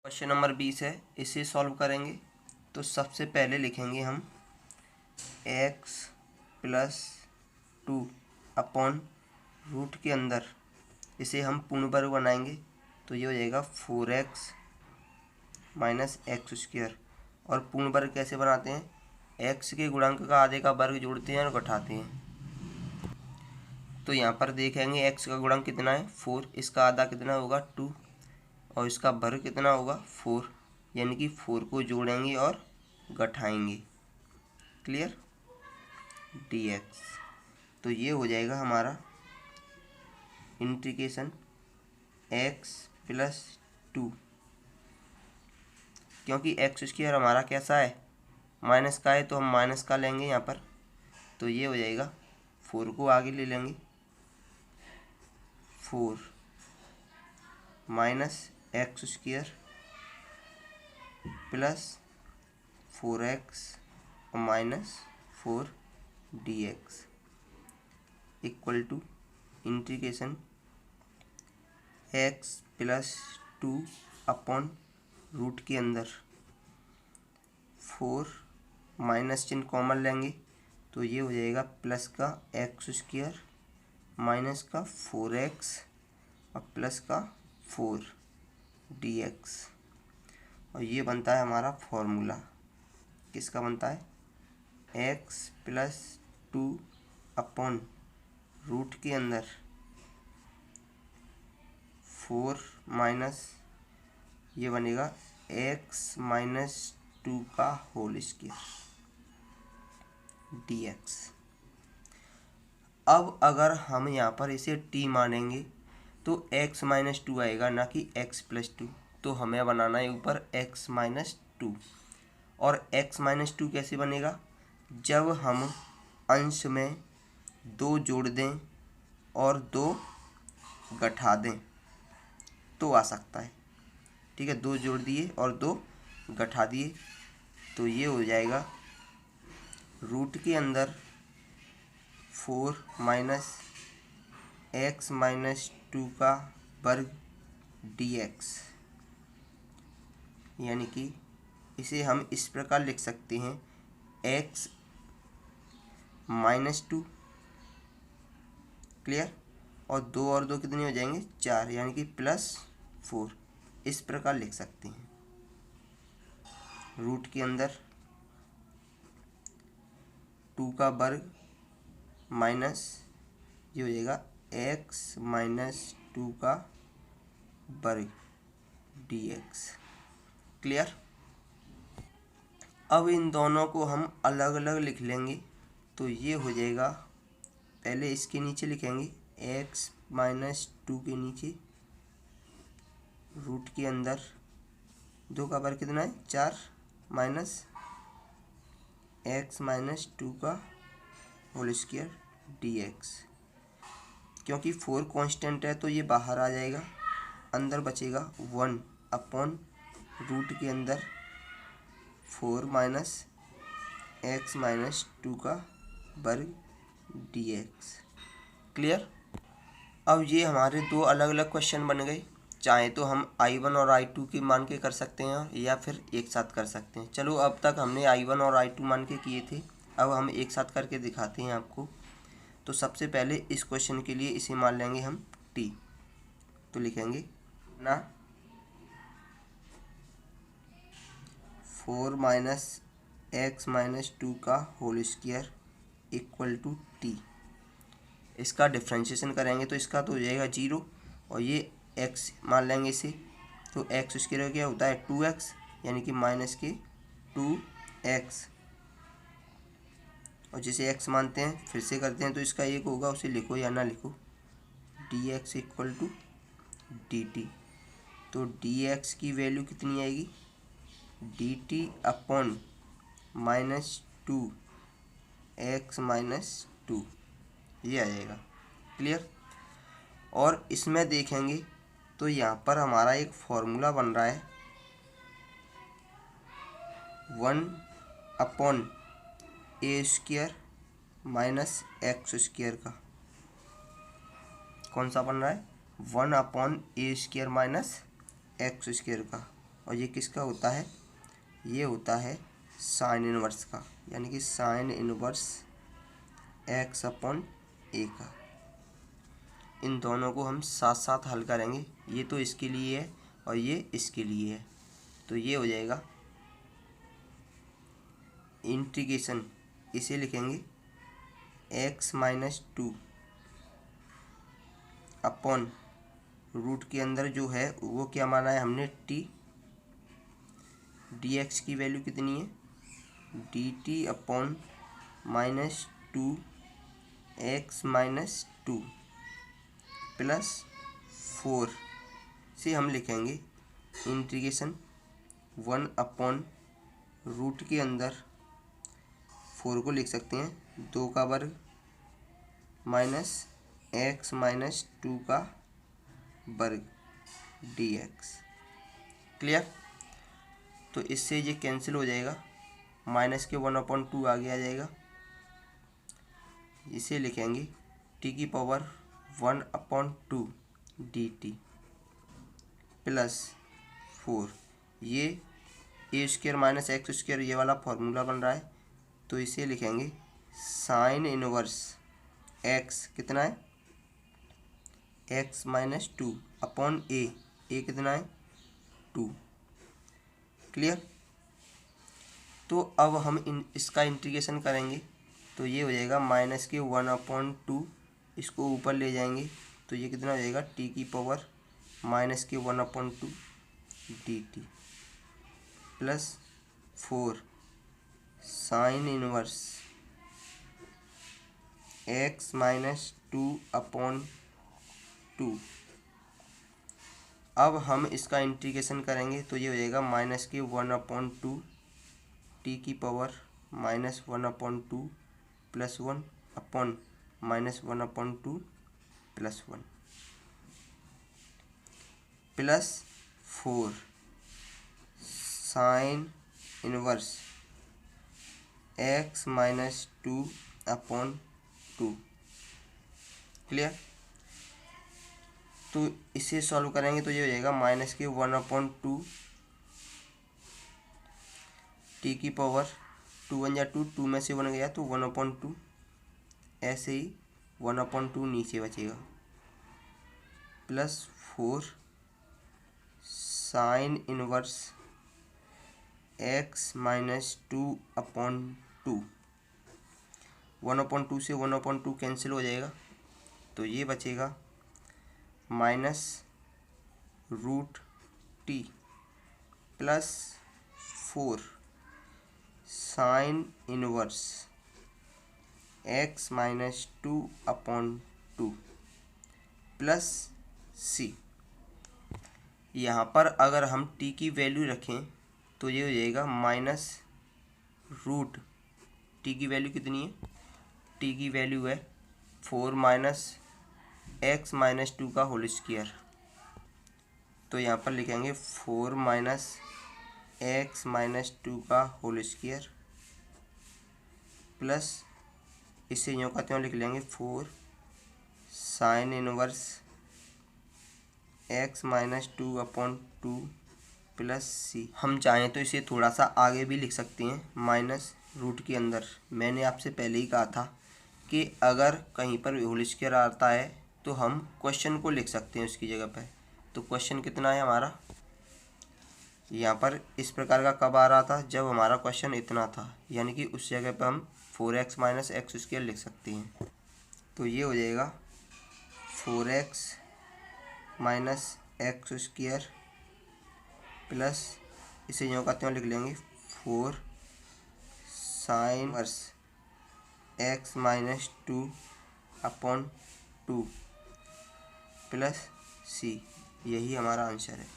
Question number 20 है, इसे solve करेंगे। तो सबसे पहले लिखेंगे हम x प्लस 2 अपॉन रूट के अंदर, इसे हम पूर्ण वर्ग बनाएंगे तो ये हो जाएगा 4x माइनस एक्स स्क्वायर। और पूर्ण वर्ग कैसे बनाते हैं, x के गुणांक का आधे का वर्ग जोड़ते हैं और घटाते हैं। तो यहाँ पर देखेंगे x का गुणांक कितना है 4, इसका आधा कितना होगा 2 और इसका वर्ग कितना होगा 4, यानी कि 4 को जोड़ेंगे और घटाएंगे। Clear, dx। तो ये हो जाएगा हमारा इंटीग्रेशन x प्लस 2, क्योंकि एक्स स्क्वायर हमारा कैसा है माइनस का है, तो हम माइनस का लेंगे यहाँ पर। तो ये हो जाएगा 4 को आगे ले लेंगे, 4 minus x square plus 4x minus 4 dx equal to integration x plus 2 upon root के अंदर 4 माइनस चिन्ह कॉमन लेंगे तो ये हो जाएगा प्लस का एक्स स्क्वायर माइनस का 4x और प्लस का 4 dx। और ये बनता है हमारा फॉर्मूला, किसका बनता है x प्लस 2 अपॉन रूट के अंदर 4 माइनस ये बनेगा x माइनस 2 का होल स्क्वायर dx। अब अगर हम यहाँ पर इसे t मानेंगे तो x माइनस 2 आएगा, ना कि x प्लस 2। तो हमें बनाना है ऊपर x माइनस 2। और x माइनस 2 कैसे बनेगा, जब हम अंश में 2 जोड़ दें और 2 घटा दें तो आ सकता है। ठीक है, 2 जोड़ दिए और 2 घटा दिए तो ये हो जाएगा रूट के अंदर 4 माइनस एक्स माइनस 2 का वर्ग dx। यानी कि इसे हम इस प्रकार लिख सकते हैं x माइनस 2, क्लियर, और 2 और 2 कितने हो जाएंगे 4, यानी कि प्लस 4। इस प्रकार लिख सकते हैं रूट के अंदर 2 का वर्ग माइनस ये हो जाएगा x माइनस 2 का वर्ग dx। क्लियर। अब इन दोनों को हम अलग अलग लिख लेंगे तो ये हो जाएगा, पहले इसके नीचे लिखेंगे x माइनस 2 के नीचे रूट के अंदर 2 का वर्ग कितना है 4 माइनस x माइनस 2 का होल स्क्वायर dx। क्योंकि 4 कांस्टेंट है तो ये बाहर आ जाएगा, अंदर बचेगा 1 अपॉन रूट के अंदर 4 माइनस एक्स माइनस 2 का वर्ग dx। क्लियर। अब ये हमारे दो अलग अलग क्वेश्चन बन गए। चाहे तो हम I1 और I2 के मान के कर सकते हैं या फिर एक साथ कर सकते हैं। चलो, अब तक हमने I1 और I2 मान के किए थे, अब हम एक साथ करके दिखाते हैं आपको। तो सबसे पहले इस क्वेश्चन के लिए इसे मान लेंगे हम t। तो लिखेंगे ना 4 माइनस एक्स माइनस 2 का whole square equal to t. इसका डिफ्रेंशिएशन करेंगे तो इसका तो हो जाएगा 0 और ये x मान लेंगे इसे, तो एक्स स्क्वायर क्या होता है 2x, यानी कि माइनस के 2x। और जिसे x मानते हैं फिर से करते हैं तो इसका एक होगा, उसे लिखो या ना लिखो, dx इक्वल टू dt। तो dx की वैल्यू कितनी आएगी dt upon minus 2 x minus 2, ये आ जाएगा। क्लियर। और इसमें देखेंगे तो यहाँ पर हमारा एक फॉर्मूला बन रहा है 1 अपॉन ए स्क्वायर माइनस एक्स स्क्वायर का। कौन सा बन रहा है 1 अपॉन ए स्क्वायर माइनस एक्स स्क्वायर का। और ये किसका होता है, ये होता है साइन इनवर्स का, यानी कि साइन इनवर्स एक्स अपॉन ए का। इन दोनों को हम साथ साथ हल करेंगे, ये तो इसके लिए है और ये इसके लिए है, तो ये हो जाएगा इंटीग्रेशन, इसे लिखेंगे x minus two upon root के अंदर जो है वो क्या माना है हमने, टी, डी एक्स की वैल्यू कितनी है, d t upon minus two x minus two plus 4 से हम लिखेंगे इंटीग्रेशन 1 अपॉन रूट के अंदर 4 को लिख सकते हैं 2 का वर्ग माइनस एक्स माइनस 2 का वर्ग डी एक्स। क्लियर? तो इससे ये कैंसिल हो जाएगा, माइनस के 1/2 आगे आ जाएगा, इसे लिखेंगे टी की पावर 1/2 डी टी प्लस 4, ये ए स्क्वायर माइनस एक्स स्क्वायर ये वाला फॉर्मूला बन रहा है, तो इसे लिखेंगे साइन इनवर्स एक्स कितना है, एक्स माइनस 2 अपॉन ए कितना है 2। क्लियर? तो अब हम इसका इंटीग्रेशन करेंगे, तो ये हो जाएगा माइनस के 1/2, इसको ऊपर ले जाएंगे तो ये कितना हो जाएगा, टी की पावर माइनस के 1/2 D T plus 4 sine inverse x minus 2/2। अब हम इसका इंटीग्रेशन करेंगे तो ये हो जाएगा माइनस के 1/2 टी की power minus 1/2 plus 1 upon minus 1/2 plus 1 plus 4 sine inverse x minus 2/2। Clear? तो इसे सॉल्व करेंगे तो ये हो जाएगा माइनस के 1/2 टी की पावर 2 1 2, 2 में से 1 गया तो 1/2, ऐसे ही 1/2 नीचे बचेगा plus 4 sine inverse x minus 2/2। 1/2 से 1/2 कैंसिल हो जाएगा, तो ये बचेगा minus root t plus 4 sine inverse x minus 2/2 plus c. यहाँ पर अगर हम टी की वैल्यू रखें तो ये हो जाएगा माइनस रूट टी की वैल्यू कितनी है, टी की वैल्यू है 4 माइनस एक्स माइनस 2 का होल स्क्वायर, तो यहाँ पर लिखेंगे 4 माइनस एक्स माइनस 2 का होल स्क्वायर प्लस इसे यूँ का त्यों लिख लेंगे 4 sine inverse x minus 2/2 plus c. हम चाहें तो इसे थोड़ा सा आगे भी लिख सकते हैं माइनस रूट के अंदर। मैंने आपसे पहले ही कहा था कि अगर कहीं पर होल स्क्वायर आता है तो हम क्वेश्चन को लिख सकते हैं उसकी जगह पर। तो क्वेश्चन कितना है हमारा, यहाँ पर इस प्रकार का कब आ रहा था, जब हमारा क्वेश्चन इतना था, यानी कि उस जगह पर हम 4x माइनस एक्स स्क्वायर लिख सकते हैं। तो ये हो जाएगा 4x minus x square plus इसे यूँ का त्यों लिख लेंगे 4 sine verse x minus 2/2 plus c. यही हमारा आंसर है।